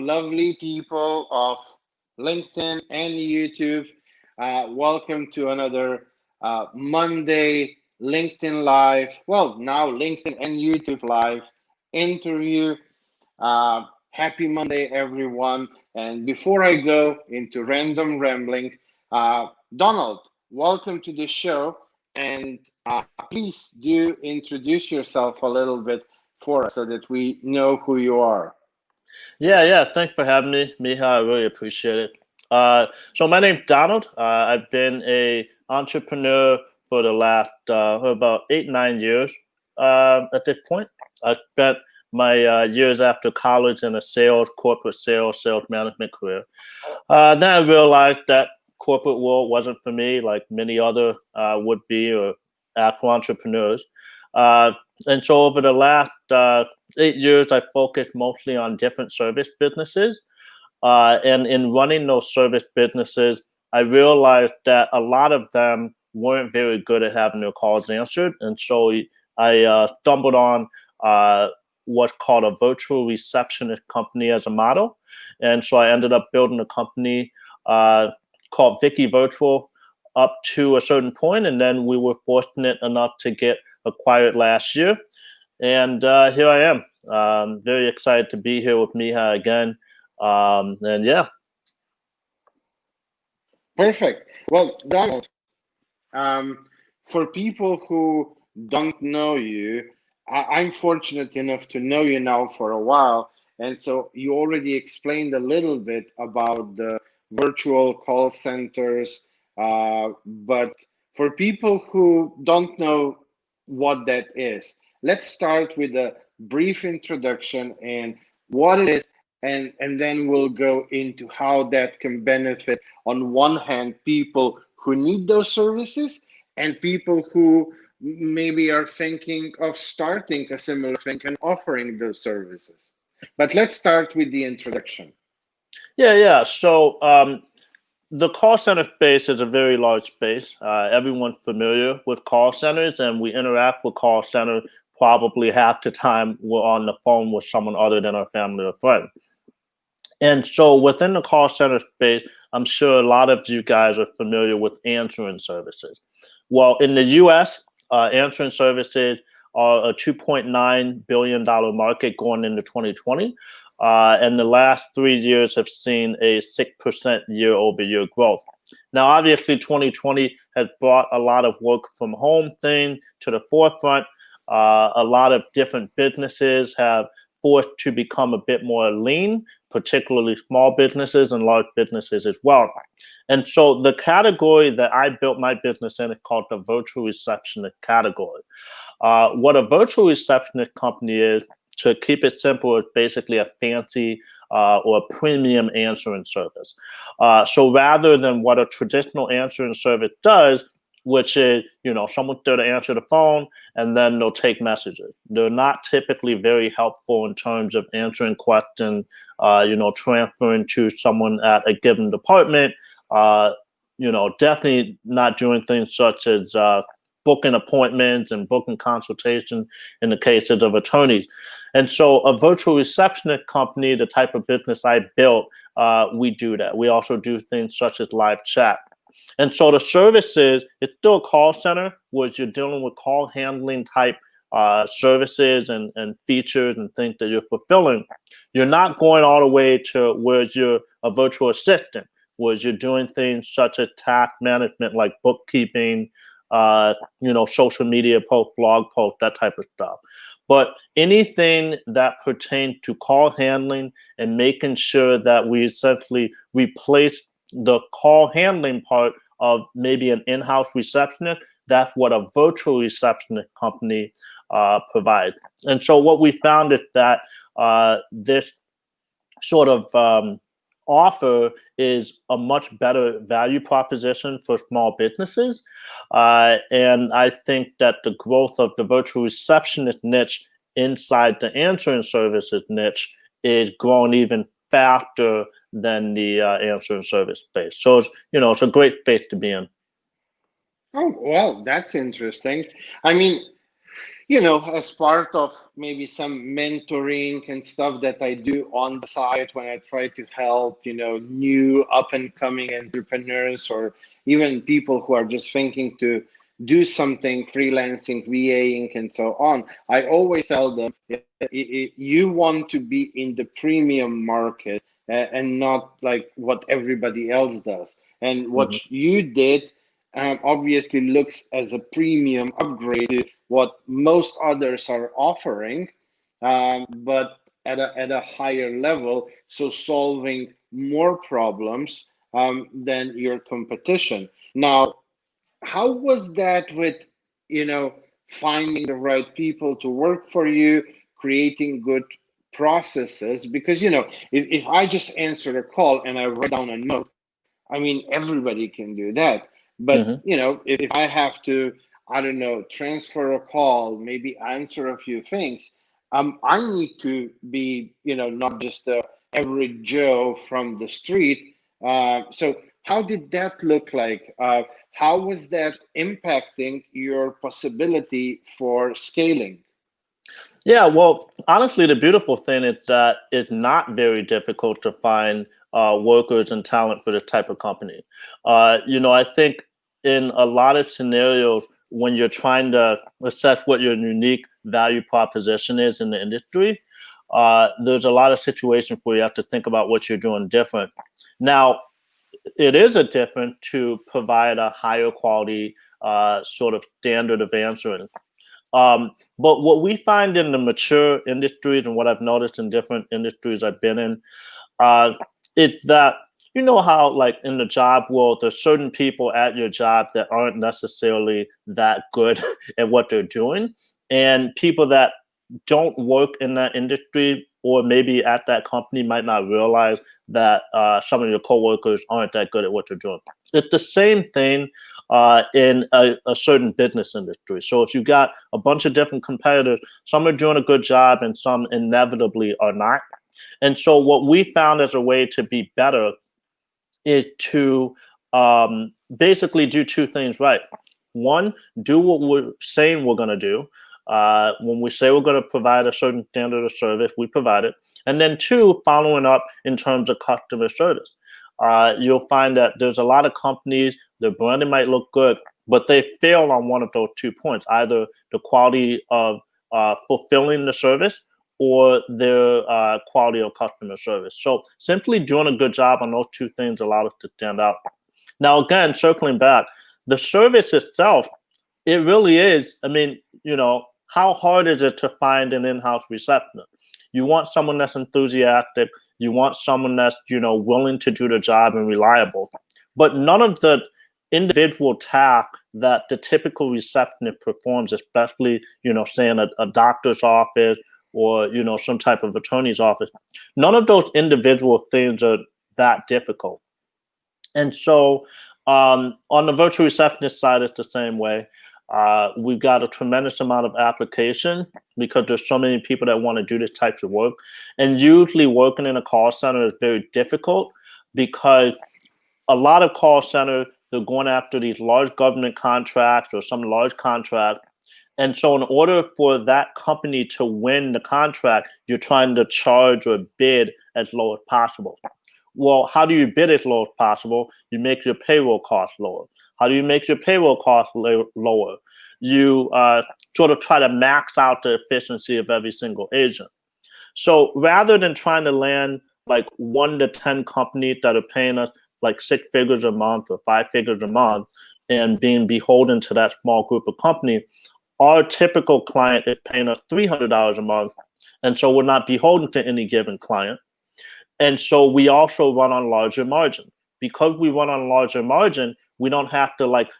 lovely people of LinkedIn and YouTube. Welcome to another Monday LinkedIn Live. Well, now LinkedIn and YouTube Live interview. Happy Monday, everyone. And before I go into random rambling, Donald, welcome to the show. And please do introduce yourself a little bit for us so that we know who you are. Yeah. Thanks for having me, Miha. I really appreciate it. So my name's Donald. I've been a entrepreneur for the last about 8-9 years. At this point, I spent my years after college in a corporate sales management career. Then I realized that corporate world wasn't for me, like many other would-be or actual entrepreneurs. Uh, and so over the last 8 years, I focused mostly on different service businesses. And in running those service businesses, I realized that a lot of them weren't very good at having their calls answered. And so I stumbled on what's called a virtual receptionist company as a model. And so I ended up building a company called Vicky Virtual up to a certain point, and then we were fortunate enough to get acquired last year. And here I am. Very excited to be here with Miha again. And yeah. Perfect. Well, Donald, for people who don't know you, I'm fortunate enough to know you now for a while. And so you already explained a little bit about the virtual call centers. But for people who don't know what that is, let's start with a brief introduction and what it is, and then we'll go into how that can benefit, on one hand, people who need those services and people who maybe are thinking of starting a similar thing and offering those services. But let's start with the introduction. Yeah. So the call center space is a very large space. Everyone's familiar with call centers, and we interact with call center probably half the time we're on the phone with someone other than our family or friend. And so within the call center space, I'm sure a lot of you guys are familiar with answering services. Well, in the US, answering services are a $2.9 billion market going into 2020. And the last 3 years have seen a 6% year-over-year growth. Now, obviously, 2020 has brought a lot of work from home thing to the forefront. A lot of different businesses have forced to become a bit more lean, particularly small businesses and large businesses as well. And so the category that I built my business in is called the virtual receptionist category. What a virtual receptionist company is, to keep it simple, is basically a fancy or a premium answering service. So rather than what a traditional answering service does, which is, someone's there to answer the phone and then they'll take messages. They're not typically very helpful in terms of answering questions, transferring to someone at a given department, definitely not doing things such as booking appointments and booking consultation in the cases of attorneys. And so a virtual receptionist company, the type of business I built, we do that. We also do things such as live chat. And so the services, it's still a call center, where you're dealing with call handling type services and features and things that you're fulfilling. You're not going all the way to where you're a virtual assistant, where you're doing things such as task management, like bookkeeping, social media posts, blog posts, that type of stuff. But anything that pertains to call handling and making sure that we essentially replace the call handling part of maybe an in-house receptionist, that's what a virtual receptionist company provides. And so what we found is that this sort of offer is a much better value proposition for small businesses. And I think that the growth of the virtual receptionist niche inside the answering services niche is growing even faster than the answering service space. So it's a great space to be in. Oh, well, that's interesting. I mean, as part of maybe some mentoring and stuff that I do on the side when I try to help, new up and coming entrepreneurs or even people who are just thinking to do something, freelancing, VAing, and so on, I always tell them, you want to be in the premium market and not like what everybody else does. And Mhm. what you did obviously looks as a premium upgrade to what most others are offering, but at a higher level, so solving more problems than your competition. Now, how was that with, you know, finding the right people to work for you, creating good processes? Because, if I just answer a call and I write down a note, I mean, everybody can do that. But, Mhm. if I have to, I don't know, transfer a call, maybe answer a few things, I need to be, not just a average Joe from the street. So how did that look like? How was that impacting your possibility for scaling? Yeah, well, honestly, the beautiful thing is that it's not very difficult to find workers and talent for this type of company. I think in a lot of scenarios, when you're trying to assess what your unique value proposition is in the industry, there's a lot of situations where you have to think about what you're doing different. Now, it is a different to provide a higher quality sort of standard of answering. But what we find in the mature industries and what I've noticed in different industries I've been in, uh, it's that you know how like in the job world, there's certain people at your job that aren't necessarily that good at what they're doing, and people that don't work in that industry or maybe at that company might not realize that some of your coworkers aren't that good at what they're doing. It's the same thing in a certain business industry. So if you've got a bunch of different competitors, some are doing a good job and some inevitably are not. And so what we found as a way to be better is to basically do two things right. One, do what we're saying we're going to do. When we say we're going to provide a certain standard of service, we provide it. And then two, following up in terms of customer service. You'll find that there's a lot of companies, their branding might look good, but they fail on one of those 2 points, either the quality of fulfilling the service or their quality of customer service. So simply doing a good job on those two things allow us to stand out. Now, again, circling back, the service itself, it really is. I mean, how hard is it to find an in-house receptionist? You want someone that's enthusiastic. You want someone that's, willing to do the job and reliable. But none of the individual tasks that the typical receptionist performs, especially, say in a doctor's office or, some type of attorney's office, none of those individual things are that difficult. And so on the virtual receptionist side, it's the same way. We've got a tremendous amount of application because there's so many people that want to do this type of work. And usually working in a call center is very difficult because a lot of call centers, they're going after these large government contracts or some large contract. And so in order for that company to win the contract, you're trying to charge or bid as low as possible. Well, how do you bid as low as possible? You make your payroll costs lower. How do you make your payroll costs lower? You sort of try to max out the efficiency of every single agent. So rather than trying to land like 1 to 10 companies that are paying us like 6 figures a month or 5 figures a month and being beholden to that small group of companies, our typical client is paying us $300 a month. And so we're not beholden to any given client. And so we also run on larger margin. Because we run on larger margin, we don't have to like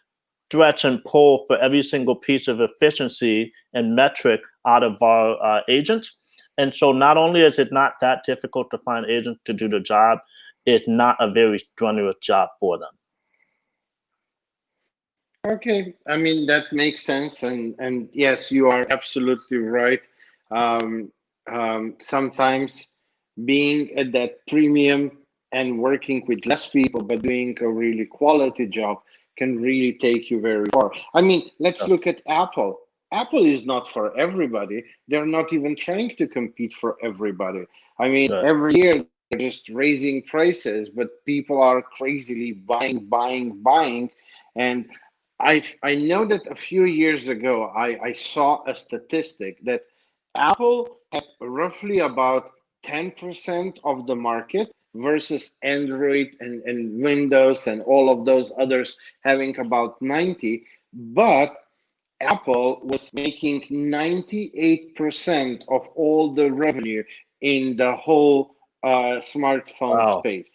stretch and pull for every single piece of efficiency and metric out of our agents. And so not only is it not that difficult to find agents to do the job, it's not a very strenuous job for them. Okay, I mean that makes sense, and yes, you are absolutely right. Sometimes being at that premium and working with less people but doing a really quality job can really take you very far. I mean, let's look at Apple. Apple is not for everybody. They're not even trying to compete for everybody. I mean, Right. every year they're just raising prices, but people are crazily buying. And I know that a few years ago I saw a statistic that Apple had roughly about 10% of the market versus Android and Windows and all of those others having about 90. But Apple was making 98% of all the revenue in the whole smartphone Wow. space.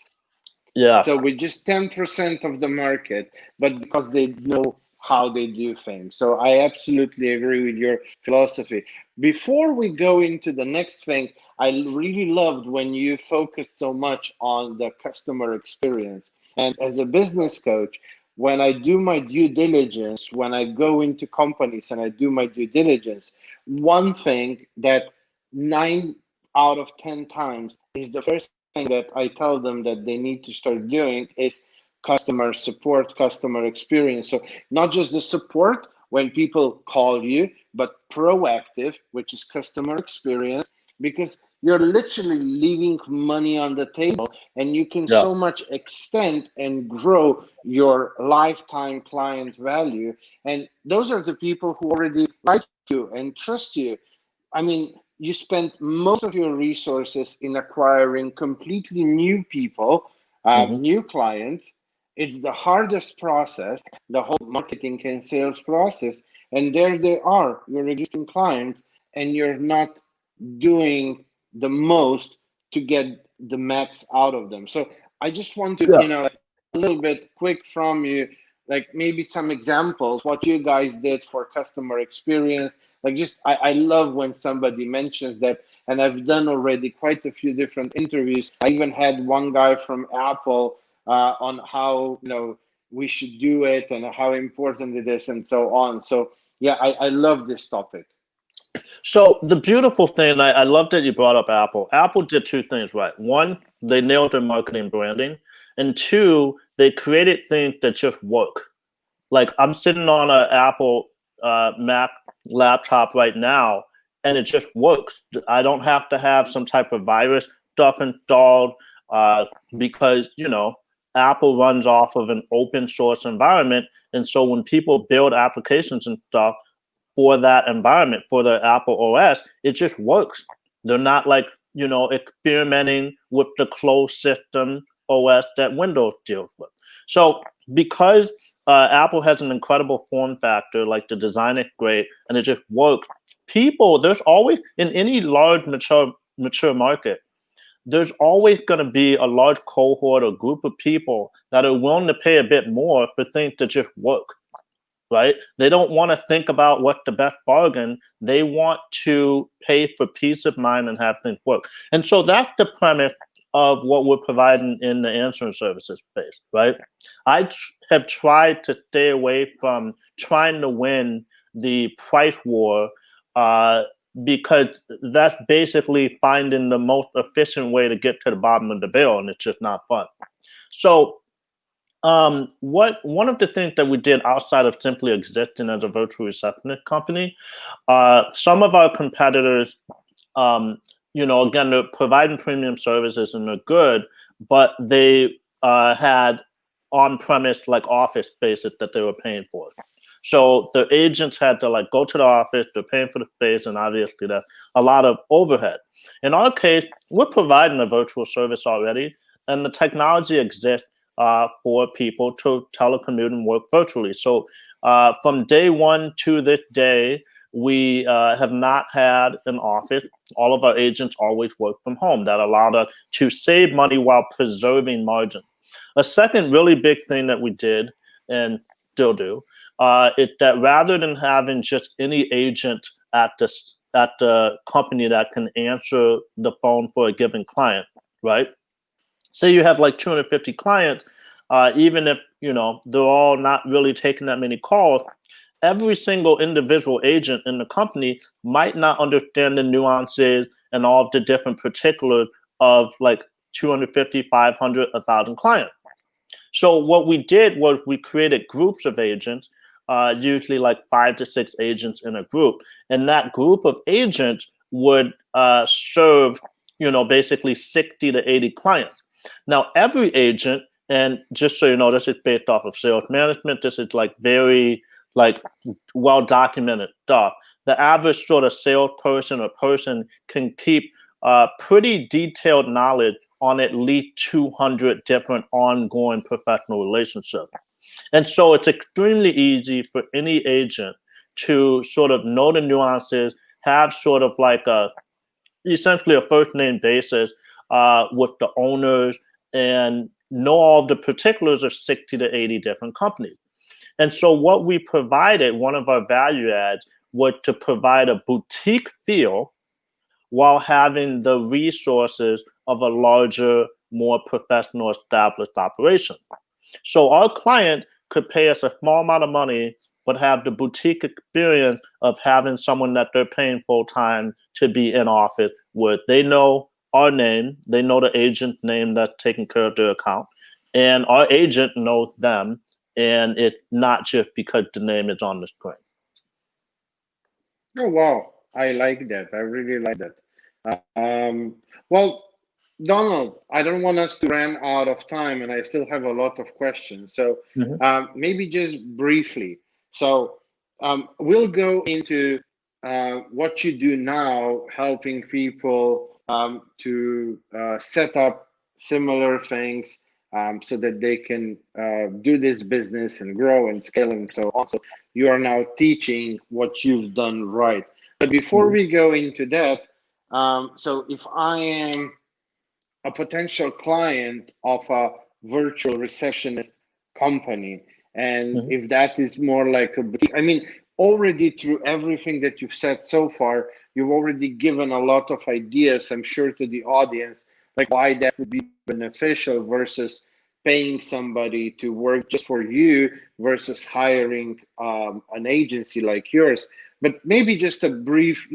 Yeah. So with just 10% of the market, but because they know how they do things. So I absolutely agree with your philosophy. Before we go into the next thing, I really loved when you focused so much on the customer experience. And as a business coach, when I do my due diligence, when I go into companies and I do my due diligence, one thing that 9 out of 10 times is the first thing that I tell them that they need to start doing is customer support, customer experience. So not just the support when people call you, but proactive, which is customer experience, because you're literally leaving money on the table and you can Yeah. so much extend and grow your lifetime client value. And those are the people who already like you and trust you. I mean, you spend most of your resources in acquiring completely new people, Hmm. new clients. It's the hardest process, the whole marketing and sales process. And there they are, your existing clients, and you're not doing the most to get the max out of them. So I just want to, Yeah. like a little bit quick from you, like maybe some examples, what you guys did for customer experience. Like just I love when somebody mentions that, and I've done already quite a few different interviews. I even had one guy from Apple on how we should do it and how important it is and so on. So yeah, I love this topic. So the beautiful thing, I love that you brought up Apple. Apple did two things right. One, they nailed their marketing branding, and two, they created things that just work. Like I'm sitting on an Apple Mac laptop right now, and it just works. I don't have to have some type of virus stuff installed uh, because Apple runs off of an open source environment, and so when people build applications and stuff for that environment for the Apple OS, it just works. They're not like experimenting with the closed system OS that Windows deals with. So because Apple has an incredible form factor, like the design is great and it just works. There's always in any large mature market, there's always going to be a large cohort or group of people that are willing to pay a bit more for things that just work, right? They don't want to think about what the best bargain. They want to pay for peace of mind and have things work. And so that's the premise of what we're providing in the answering services space, right? Have tried to stay away from trying to win the price war uh, because that's basically finding the most efficient way to get to the bottom of the bill, and it's just not fun. So what one of the things that we did outside of simply existing as a virtual receptionist company, some of our competitors, again, they're providing premium services and they're good, but they had on-premise like office spaces that they were paying for. So the agents had to like go to the office, they're paying for the space, and obviously that's a lot of overhead. In our case, we're providing a virtual service already, and the technology exists for people to telecommute and work virtually. So from day one to this day, we have not had an office. All of our agents always work from home. That allowed us to save money while preserving margin. A second really big thing that we did and still do is that rather than having just any agent at the company that can answer the phone for a given client, right? Say you have like 250 clients, even if they're all not really taking that many calls, every single individual agent in the company might not understand the nuances and all of the different particulars of like 250, 500, 1,000 clients. So what we did was we created groups of agents usually like 5 to 6 agents in a group. And that group of agents would serve, basically 60 to 80 clients. Now, every agent, and just so you know, this is based off of sales management. This is like very well documented stuff. The average sort of salesperson or person can keep pretty detailed knowledge on at least 200 different ongoing professional relationships. And so it's extremely easy for any agent to sort of know the nuances, have sort of like essentially a first name basis with the owners, and know all the particulars of 60 to 80 different companies. And so what we provided, one of our value adds, was to provide a boutique feel while having the resources of a larger, more professional, established operation. So our client could pay us a small amount of money, but have the boutique experience of having someone that they're paying full time to be in office with. They know our name, they know the agent name that's taking care of their account, and our agent knows them, and it's not just because the name is on the screen. Oh, wow. I like that. I really like that. Well, Donald, I don't want us to run out of time, and I still have a lot of questions. So maybe just briefly. So we'll go into what you do now, helping people to set up similar things so that they can do this business and grow and scale and so on. So you are now teaching what you've done right. But before we go into that, so if I am a potential client of a virtual receptionist company, and if that is more like a boutique, I mean, already through everything that you've said so far, you've already given a lot of ideas, I'm sure, to the audience, like why that would be beneficial versus paying somebody to work just for you versus hiring an agency like yours. But maybe just a brief,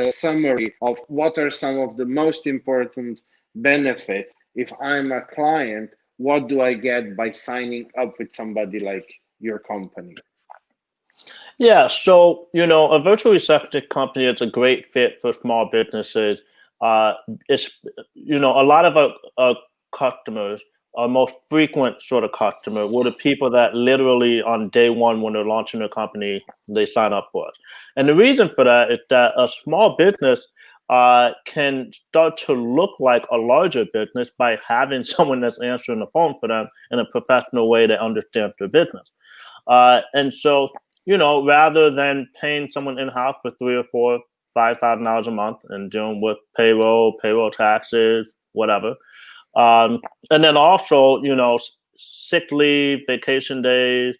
summary of what are some of the most important benefits. If I'm a client, what do I get by signing up with somebody like your company? Yeah, so a virtual receptionist company is a great fit for small businesses. It's a lot of our customers, our most frequent sort of customer, were the people that literally on day one when they're launching their company, they sign up for us. And the reason for that is that a small business can start to look like a larger business by having someone that's answering the phone for them in a professional way that understands their business. And so rather than paying someone in-house for $3,000 or $5,000 a month and dealing with payroll taxes, whatever. And then also, sick leave, vacation days,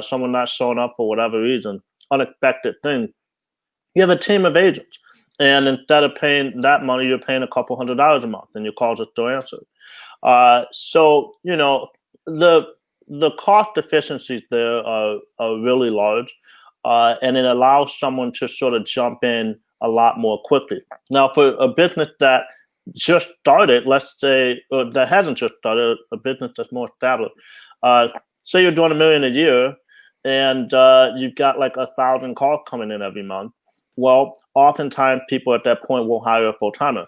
someone not showing up for whatever reason, unexpected thing. You have a team of agents. And instead of paying that money, you're paying a couple $100 a month and your calls are still answered. So, the cost efficiencies there are really large, and it allows someone to sort of jump in a lot more quickly. Now, for a business that just started, let's say, that hasn't just started, a business that's more established, say you're doing $1 million a year, and you've got like 1,000 calls coming in every month. Well, oftentimes people at that point will hire a full-timer.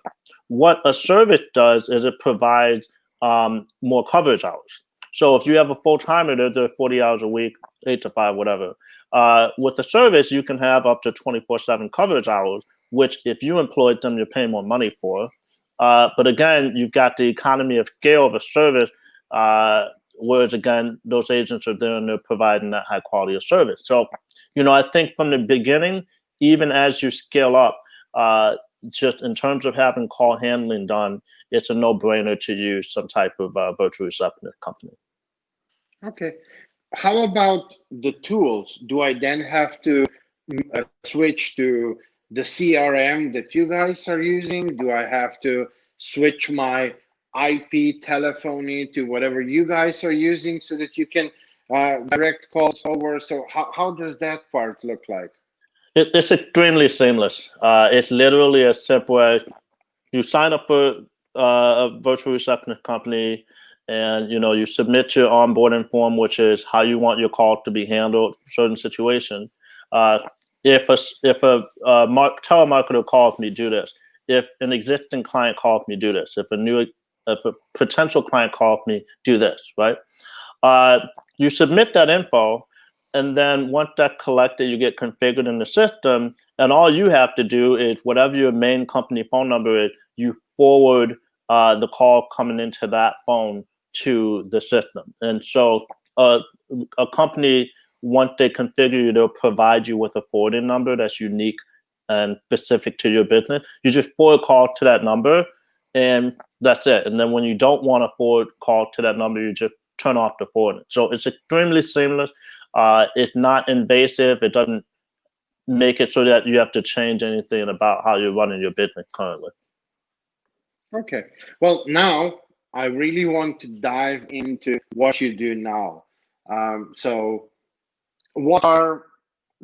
What a service does is it provides more coverage hours. So if you have a full-timer, they're 40 hours a week, 8 to 5, whatever. With the service, you can have up to 24/7 coverage hours, which if you employed them, you're paying more money for. But again, you've got the economy of scale of a service, whereas again, those agents are there and they're providing that high quality of service. So, I think from the beginning, even as you scale up, just in terms of having call handling done, it's a no-brainer to use some type of virtual receptionist company. Okay. How about the tools? Do I then have to switch to the CRM that you guys are using? Do I have to switch my IP telephony to whatever you guys are using so that you can direct calls over? So how does that part look like? It's extremely seamless. It's literally as simple as you sign up for a virtual receptionist company. and you submit your onboarding form, which is how you want your call to be handled in certain situation. If a telemarketer calls me, do this. If an existing client calls me, do this. If a potential client calls me, do this. Right? You submit that info, and then once that's collected, you get configured in the system, and all you have to do is whatever your main company phone number is, you forward the call coming into that phone to the system. And so a company, once they configure you, they'll provide you with a forwarding number that's unique and specific to your business. You just forward call to that number, and that's it. And then when you don't want to forward call to that number, you just turn off the forwarding. So it's extremely seamless. It's not invasive. It doesn't make it so that you have to change anything about how you're running your business currently. Okay. Well, now I really want to dive into what you do now. So what are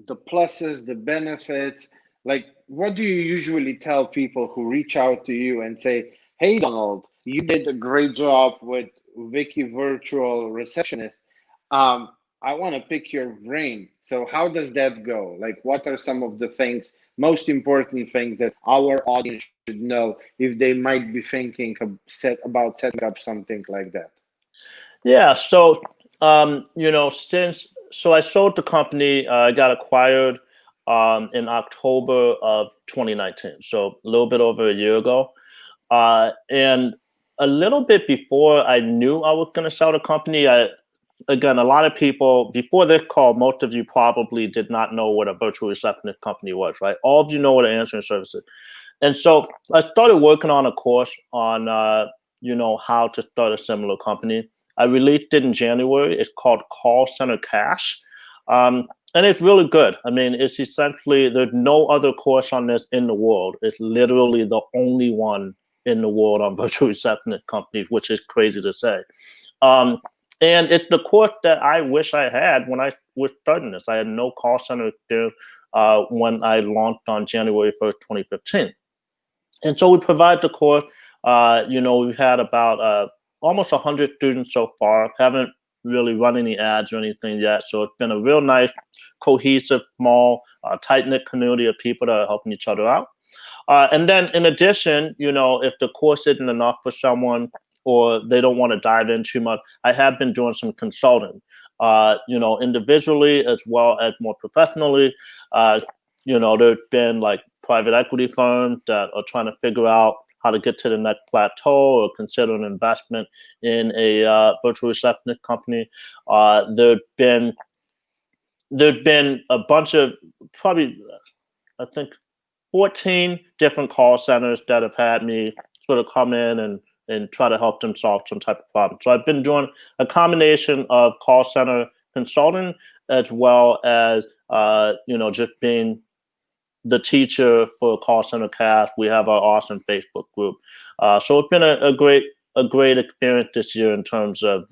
the pluses, the benefits? Like, what do you usually tell people who reach out to you and say, hey, Donald, you did a great job with Vicky Virtual Receptionist. I want to pick your brain. So how does that go? Like, what are some of the things, most important things that our audience should know if they might be thinking about setting up something like that? Yeah. So, so I sold the company. I got acquired in October of 2019. So a little bit over a year ago. And a little bit before I knew I was going to sell the company, again, a lot of people, before this call, most of you probably did not know what a virtual receptionist company was, right? All of you know what an answering service is. And so I started working on a course on, how to start a similar company. I released it in January. It's called Call Center Cash. And it's really good. I mean, it's essentially, there's no other course on this in the world. It's literally the only one in the world on virtual receptionist companies, which is crazy to say. And it's the course that I wish I had when I was starting this. I had no call center experience when I launched on January 1st, 2015. And so we provide the course. We've had about almost 100 students so far. Haven't really run any ads or anything yet. So it's been a real nice, cohesive, small, tight-knit community of people that are helping each other out. And then in addition, if the course isn't enough for someone or they don't want to dive in too much, I have been doing some consulting, individually as well as more professionally. There's been like private equity firms that are trying to figure out how to get to the next plateau or consider an investment in a virtual receptionist company. There's been a bunch of, probably, I think, 14 different call centers that have had me sort of come in and try to help them solve some type of problem. So I've been doing a combination of call center consulting as well as, just being the teacher for Call Center Cast. We have our awesome Facebook group. So it's been a great experience this year in terms of,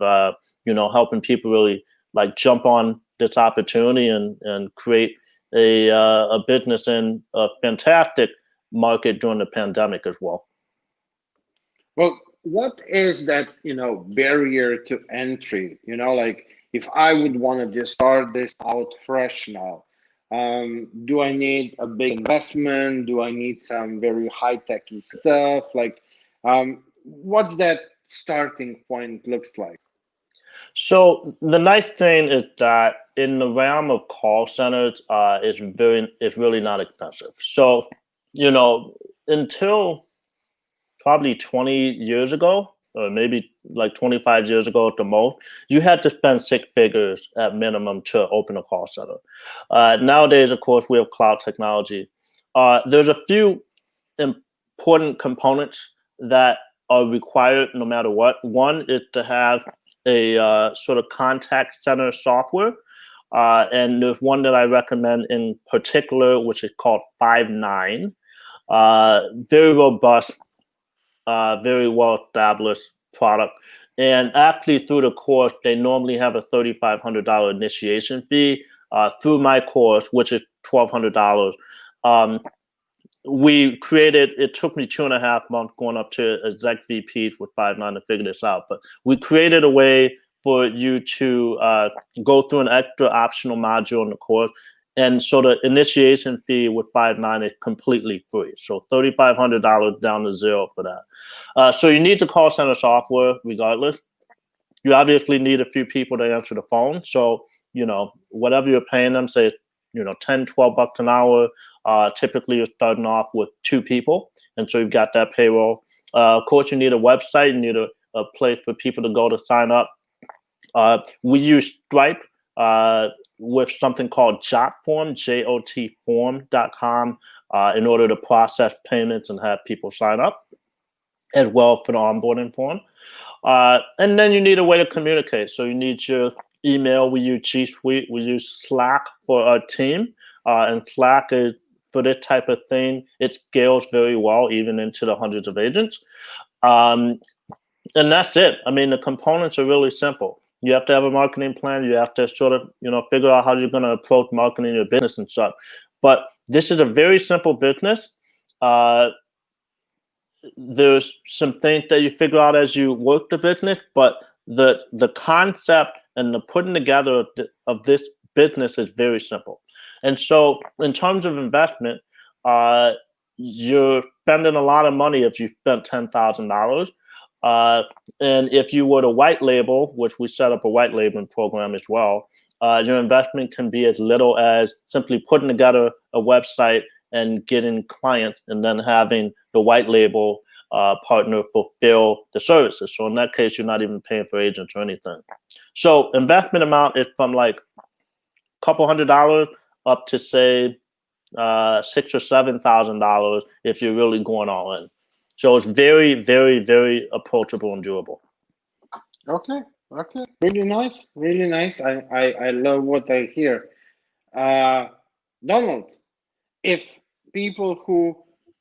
helping people really like jump on this opportunity and create a business in a fantastic market during the pandemic as well. Well, what is that, barrier to entry? Like if I would want to just start this out fresh now, do I need a big investment? Do I need some very high-techy stuff? Like, what's that starting point looks like? So the nice thing is that in the realm of call centers, it's really not expensive. So, until probably 20 years ago, or maybe like 25 years ago at the most, you had to spend six figures at minimum to open a call center. Nowadays, of course, we have cloud technology. There's a few important components that are required no matter what. One is to have a sort of contact center software. And there's one that I recommend in particular, which is called Five9. Very robust, very well-established product. And actually through the course, they normally have a $3,500 initiation fee. Through my course, which is $1,200, we created, it took me 2.5 months going up to exec VPs with Five9 to figure this out. But we created a way for you to go through an extra optional module in the course. And so the initiation fee with Five9 is completely free. So $3,500 down to zero for that. So you need the call center software regardless. You obviously need a few people to answer the phone. So, whatever you're paying them, say, 10, 12 bucks an hour. Typically, you're starting off with 2 people. And so you've got that payroll. Of course, you need a website. You need a place for people to go to sign up. We use Stripe with something called Jotform, jotform.com, in order to process payments and have people sign up, as well for the onboarding form. And then you need a way to communicate. So you need your email. We use G Suite. We use Slack for our team. And Slack is, for this type of thing, it scales very well, even into the hundreds of agents. And that's it. I mean, the components are really simple. You have to have a marketing plan. You have to sort of, figure out how you're going to approach marketing your business and stuff. But this is a very simple business. There's some things that you figure out as you work the business, but the concept and the putting together of this business is very simple. And so in terms of investment, you're spending a lot of money if you spent $10,000. And if you were to white label, which we set up a white labeling program as well, your investment can be as little as simply putting together a website and getting clients, and then having the white label partner fulfill the services. So in that case, you're not even paying for agents or anything. So investment amount is from like a couple $100 up to say $6,000 or $7,000 if you're really going all in. So it's very, very, very approachable and doable. Okay. Really nice. Really nice. I love what I hear. Donald, if people who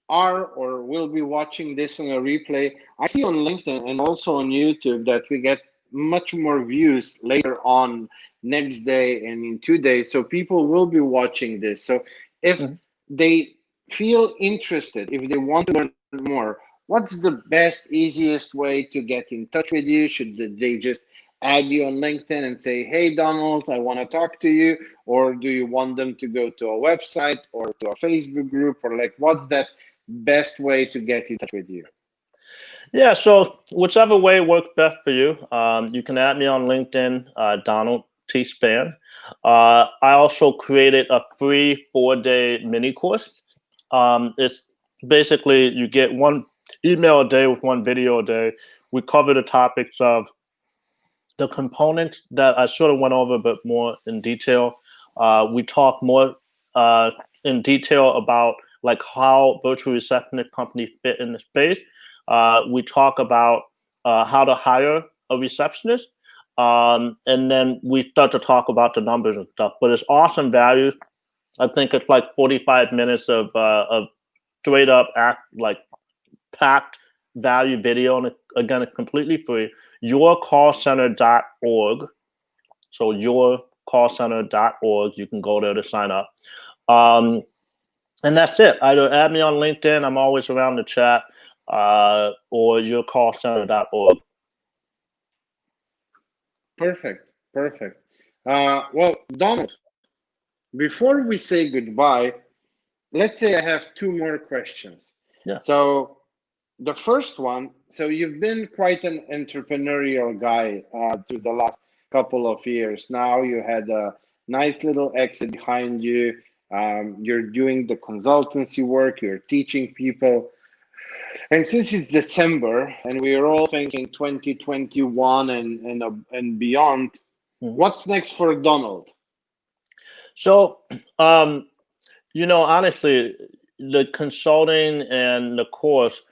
are or will be watching this on a replay, I see on LinkedIn and also on YouTube that we get much more views later on next day and in 2 days. So people will be watching this. So if they feel interested, if they want to learn more, what's the best, easiest way to get in touch with you? Should they just add you on LinkedIn and say, hey, Donald, I want to talk to you? Or do you want them to go to a website or to a Facebook group? Or like, what's that best way to get in touch with you? Yeah, so whichever way works best for you. You can add me on LinkedIn, Donald T. Spann. I also created a free 4-day mini course. It's basically you get 1 email a day with 1 video a day. We cover the topics of the components that I sort of went over, but more in detail. We talk more in detail about like how virtual receptionist companies fit in the space. We talk about how to hire a receptionist. And then we start to talk about the numbers and stuff. But it's awesome value. I think it's like 45 minutes of straight up like packed value video, and again, it's completely free. Yourcallcenter.org. So yourcallcenter.org. You can go there to sign up. And that's it. Either add me on LinkedIn. I'm always around to chat, or yourcallcenter.org. Perfect. Well, Donald, before we say goodbye, let's say I have 2 more questions. Yeah. So the first one, so you've been quite an entrepreneurial guy through the last couple of years. Now you had a nice little exit behind you. You're doing the consultancy work, you're teaching people. And since it's December and we are all thinking 2021 and beyond, what's next for Donald? So, honestly, the consulting and the course,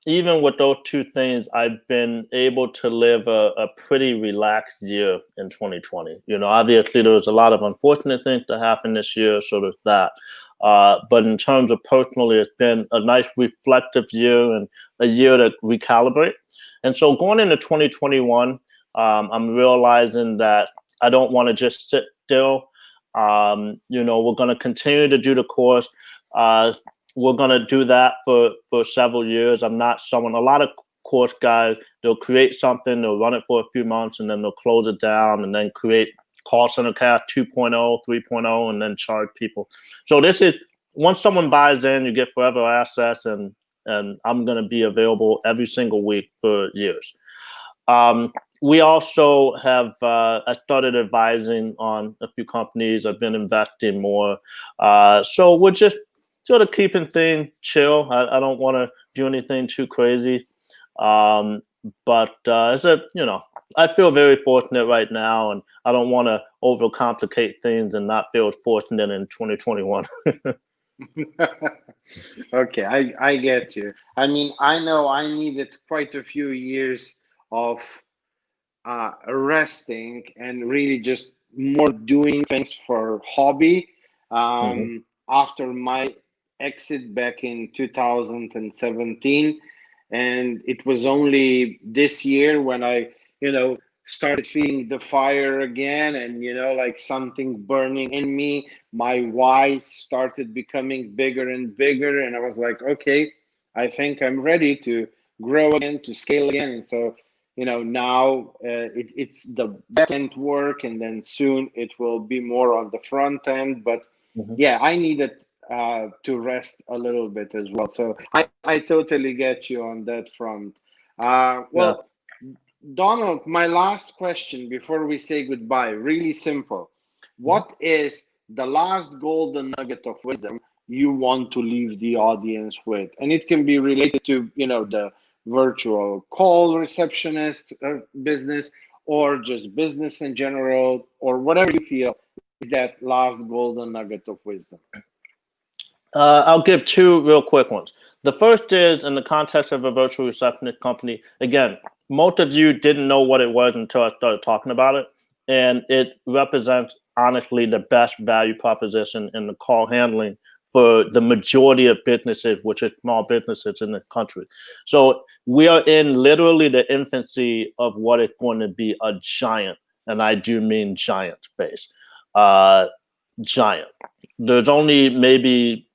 even with those 2 things, I've been able to live a pretty relaxed year in 2020. Obviously there was a lot of unfortunate things that happened this year, sort of that. But in terms of personally, it's been a nice reflective year and a year to recalibrate. And so going into 2021, I'm realizing that I don't want to just sit still. We're going to continue to do the course. we're going to do that for several years. I'm not someone, a lot of course guys, they'll create something, they'll run it for a few months, and then they'll close it down and then create call center cast 2.0, 3.0, and then charge people. So this is, once someone buys in, you get forever access, and I'm going to be available every single week for years. We also have, I started advising on a few companies. I've been investing more. So we're just sort of keeping things chill. I don't want to do anything too crazy. But it's a, I feel very fortunate right now, and I don't want to overcomplicate things and not feel fortunate in 2021. Okay, I get you. I mean, I know I needed quite a few years of resting and really just more doing things for hobby. Mhm. After my exit back in 2017, and it was only this year when I, started feeling the fire again, and like something burning in me. My whys started becoming bigger and bigger, and I was like, okay, I think I'm ready to grow again, to scale again. And so now it's the back end work, and then soon it will be more on the front end. But Mhm. yeah, I needed to rest a little bit as well. So I totally get you on that front. Yeah. Well, Donald, my last question before we say goodbye, really simple. Mhm. What is the last golden nugget of wisdom you want to leave the audience with? And it can be related to, the virtual call receptionist business, or just business in general, or whatever you feel is that last golden nugget of wisdom. I'll give two real quick ones. The first is in the context of a virtual receptionist company. Again, most of you didn't know what it was until I started talking about it. And it represents, honestly, the best value proposition in the call handling for the majority of businesses, which is small businesses in the country. So we are in literally the infancy of what is going to be a giant, and I do mean giant space. Uh, Giant.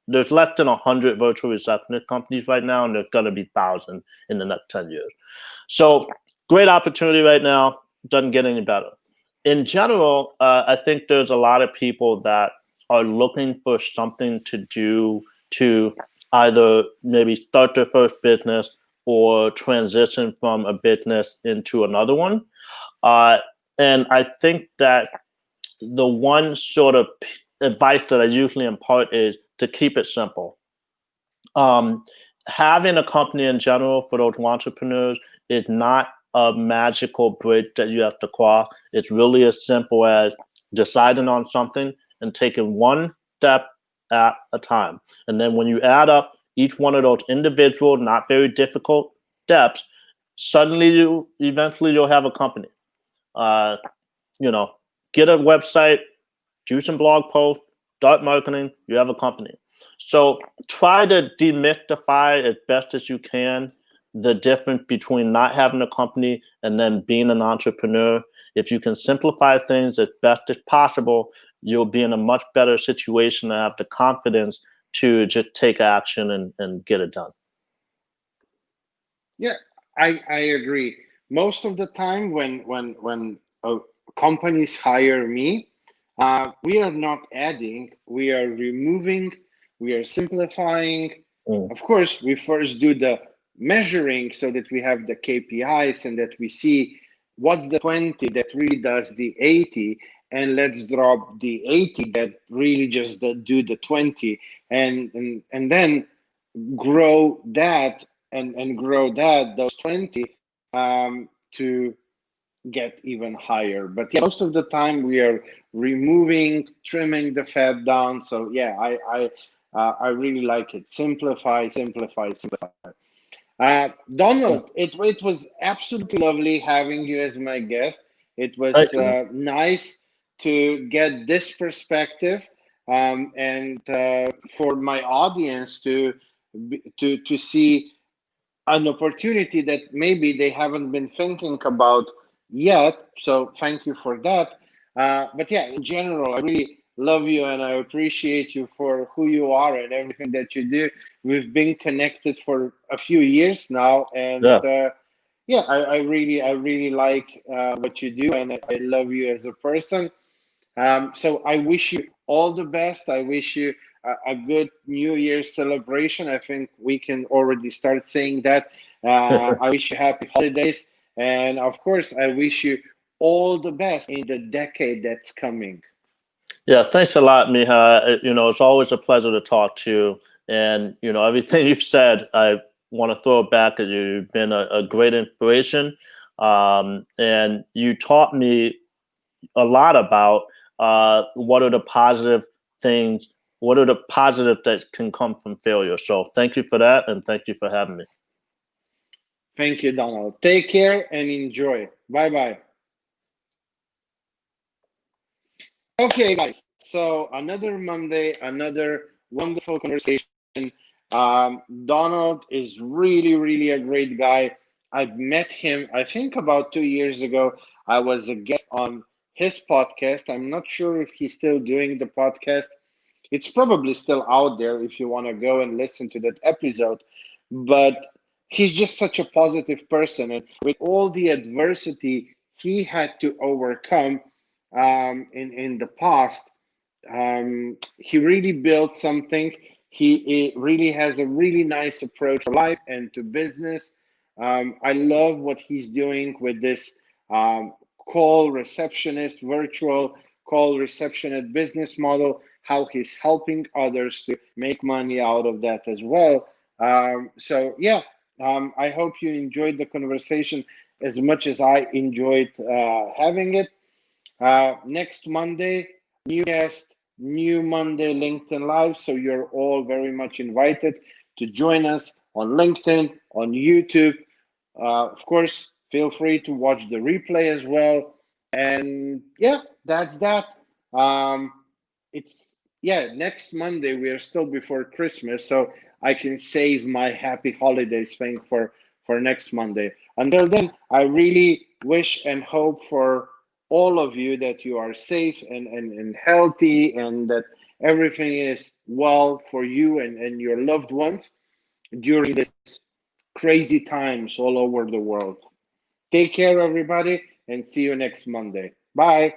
There's less than 100 virtual receptionist companies right now, and there's going to be thousands in the next 10 years. So great opportunity right now. Doesn't get any better. In general, I think there's a lot of people that are looking for something to do to either maybe start their first business or transition from a business into another one. Uh, and I think that the one sort of advice that I usually impart is to keep it simple. Um, Having a company in general for those entrepreneurs is not a magical bridge that you have to cross. It's really as simple as deciding on something and taking one step at a time. And then when you add up each one of those individual, not very difficult steps, suddenly you'll have a company. Uh, you know, get a website, do some blog posts, start marketing, you have a company. So try to demystify as best as you can the difference between not having a company and then being an entrepreneur. If you can simplify things as best as possible, you'll be in a much better situation to have the confidence to just take action and get it done. Yeah, I agree. Most of the time, when companies hire me, we are not adding, we are removing, we are simplifying. Mm. Of course, we first do the measuring so that we have the KPIs and that we see what's the 20 that really does the 80, and let's drop the 80 that really just do the 20, and then grow that and grow those 20 to get even higher. But yeah, most of the time we are removing, trimming the fat down. So yeah, I really like it. Simplify, simplify, simplify. Yeah. Donald, it was absolutely lovely having you as my guest. It Thank was you. nice to get this perspective, and for my audience to see an opportunity that maybe they haven't been thinking about yet. So thank you for that. But yeah, in general, I really love you, and I appreciate you for who you are and everything that you do. We've been connected for a few years now, and Yeah. yeah, I really like what you do, and I love you as a person. So I wish you all the best. I wish you a good New Year's celebration. I think we can already start saying that. I wish you happy holidays. And of course, I wish you all the best in the decade that's coming. Yeah, thanks a lot, Miha. It's always a pleasure to talk to you. And, everything you've said, I want to throw it back at you. You've been a great inspiration. And you taught me a lot about what are the positive things, what are the positive that can come from failure. So thank you for that. And thank you for having me. Thank you, Donald. Take care and enjoy. Bye bye. Okay, guys. So another Monday, another wonderful conversation. Donald is really, really a great guy. I've met him, I think, about 2 years ago. I was a guest on his podcast. I'm not sure if he's still doing the podcast. It's probably still out there if you want to go and listen to that episode. But he's just such a positive person. And with all the adversity he had to overcome in the past, he really built something. He really has a really nice approach to life and to business. I love what he's doing with this um, call receptionist, virtual call receptionist business model, how he's helping others to make money out of that as well. So, yeah, I hope you enjoyed the conversation as much as I enjoyed having it. Next Monday, new guest, new Monday LinkedIn Live. So you're all very much invited to join us on LinkedIn, on YouTube. Of course, feel free to watch the replay as well. And yeah, that's that. Um, it's yeah, next Monday we are still before Christmas, so I can save my happy holidays thing for next Monday. Until then, I really wish and hope for all of you that you are safe and healthy and that everything is well for you and your loved ones during this crazy times all over the world. Take care, everybody, and see you next Monday. Bye.